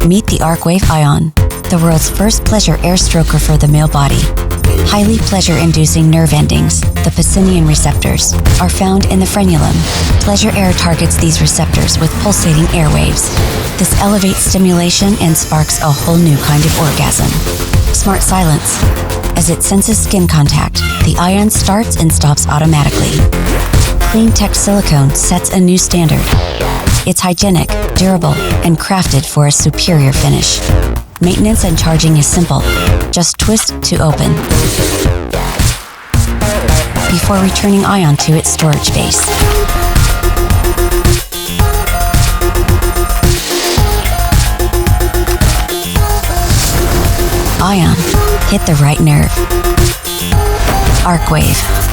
Meet the ARCWAVE ION, the world's first pleasure air stroker for the male body. Highly pleasure-inducing nerve endings, the Pacinian receptors, are found in the frenulum. Pleasure air targets these receptors with pulsating airwaves. This elevates stimulation and sparks a whole new kind of orgasm. Smart silence. As it senses skin contact, the ion starts and stops automatically. Clean tech silicone sets a new standard. It's hygienic, durable, and crafted for a superior finish. Maintenance and charging is simple. Just twist to open. Before returning ion to its storage base. Ion. Hit the right nerve. ARCWAVE.